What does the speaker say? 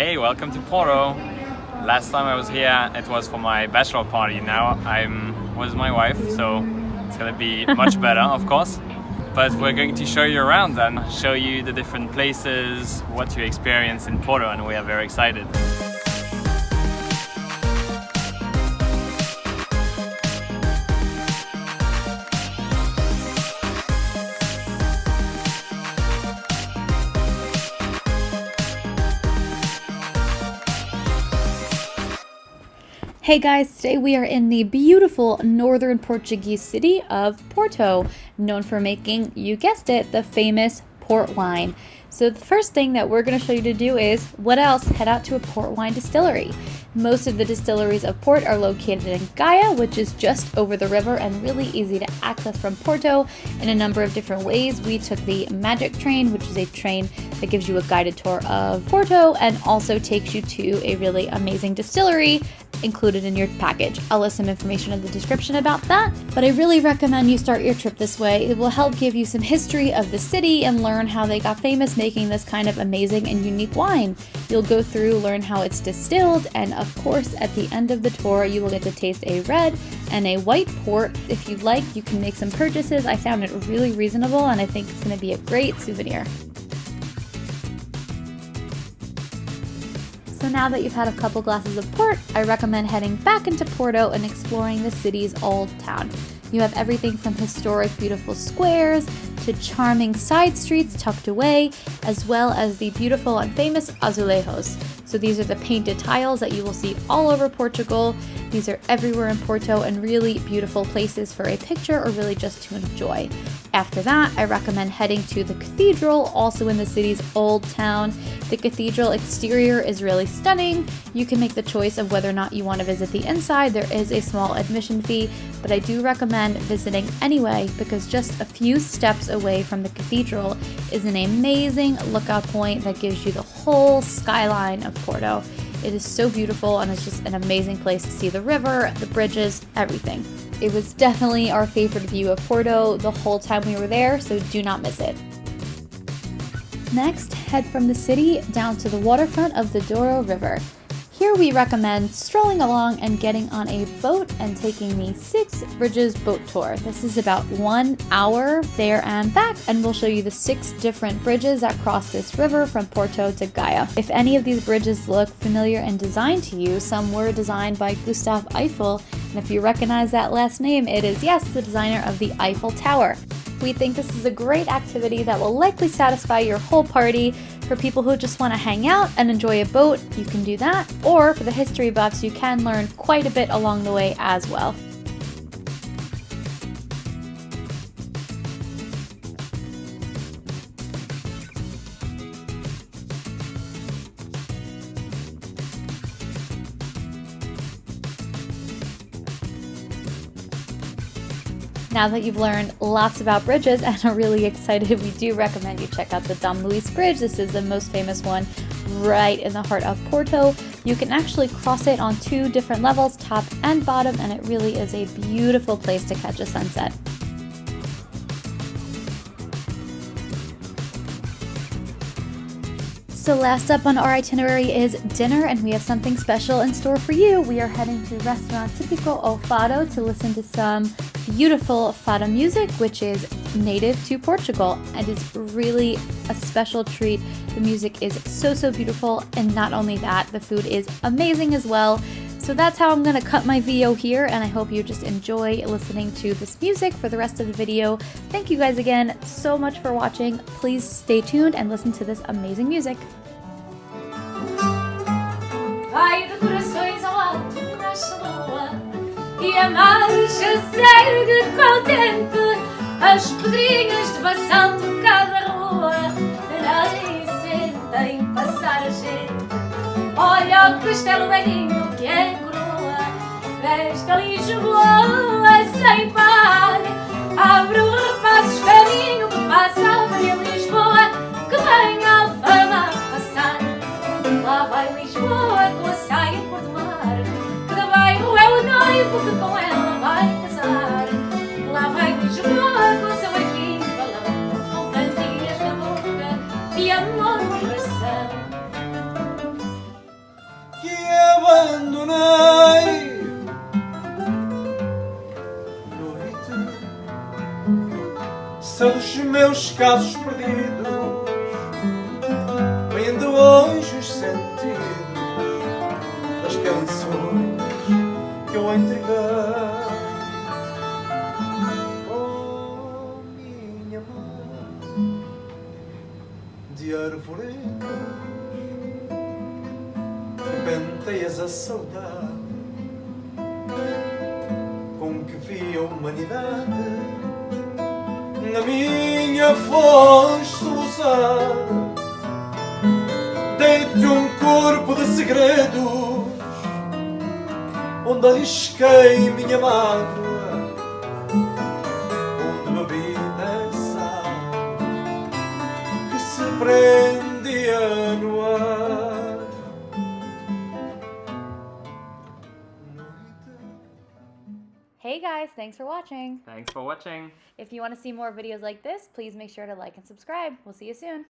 Hey, welcome to Porto. Last time I was here, it was for my bachelor party. Now I'm with my wife, so it's gonna be much better, of course. But we're going to show you around and show you the different places, what to experience in Porto, and we are very excited. Hey guys, today we are in the beautiful northern Portuguese city of Porto, known for making, you guessed it, the famous port wine. So the first thing that we're going to show you to do is, what else? Head out to a port wine distillery. Most of the distilleries of Port are located in Gaia, which is just over the river and really easy to access from Porto in a number of different ways. We took the Magic Train, which is a train that gives you a guided tour of Porto and also takes you to a really amazing distillery included in your package. I'll list some information in the description about that, but I really recommend you start your trip this way. It will help give you some history of the city and learn how they got famous making this kind of amazing and unique wine. You'll go through, learn how it's distilled, and of course, at the end of the tour, you will get to taste a red and a white port. If you'd like, you can make some purchases. I found it really reasonable, and I think it's going to be a great souvenir. So now that you've had a couple glasses of port, I recommend heading back into Porto and exploring the city's old town. You have everything from historic, beautiful squares to charming side streets tucked away, as well as the beautiful and famous azulejos. So these are the painted tiles that you will see all over Portugal. These are everywhere in Porto and really beautiful places for a picture or really just to enjoy. After that, I recommend heading to the cathedral, also in the city's old town. The cathedral exterior is really stunning. You can make the choice of whether or not you want to visit the inside. There is a small admission fee, but I do recommend visiting anyway because just a few steps away from the cathedral is an amazing lookout point that gives you the whole skyline of Porto. It is so beautiful and it's just an amazing place to see the river, the bridges, everything. It was definitely our favorite view of Porto the whole time we were there, so do not miss it. Next, head from the city down to the waterfront of the Douro River. Here we recommend strolling along and getting on a boat and taking the 6 Bridges boat tour. This is about 1 hour there and back, and we'll show you the 6 different bridges that cross this river from Porto to Gaia. If any of these bridges look familiar in design to you, some were designed by Gustav Eiffel, and if you recognize that last name, it is, yes, the designer of the Eiffel Tower. We think this is a great activity that will likely satisfy your whole party. For people who just want to hang out and enjoy a boat, you can do that. Or for the history buffs, you can learn quite a bit along the way as well. Now that you've learned lots about bridges and are really excited, we do recommend you check out the Dom Luís Bridge. This is the most famous one right in the heart of Porto. You can actually cross it on 2 different levels, top and bottom, and it really is a beautiful place to catch a sunset. So last up on our itinerary is dinner, and we have something special in store for you. We are heading to Restaurant Típico o Fado to listen to some beautiful Fado music, which is native to Portugal and is really a special treat. The music is so beautiful, and not only that, the food is amazing as well. So that's how I'm going to cut my video here, and I hope you just enjoy listening to this music for the rest of the video. Thank you guys again so much for watching. Please stay tuned and listen to this amazing music. Vai de corações ao alto, nasce lua, e a marcha segue contente, as pedrinhas de bação de cada rua, nem sentem passar a gente. Olha o castelo velhinho que é coroa, desta Lisboa sem par. Abre o rapazes caminho que passa em Lisboa, que vem a Alfama passar. Lá vai Lisboa com a saia por do mar, que de bairro é o noivo que com ela vai casar. Lá vai Lisboa com seu arquinho de balão, com plantinhas na boca e amor no coração. meus casos perdidos vêm de longe os sentidos das canções que eu entreguei. Oh, minha mãe de arvoredos, penteias a saudade com que vi a humanidade na minha voz soluçar. Dei-te um corpo de segredos onde arrisquei minha mágoa, onde bebi essa que se prendia no ar. Hey guys, thanks for watching. Thanks for watching. If you want to see more videos like this, please make sure to like and subscribe. We'll see you soon.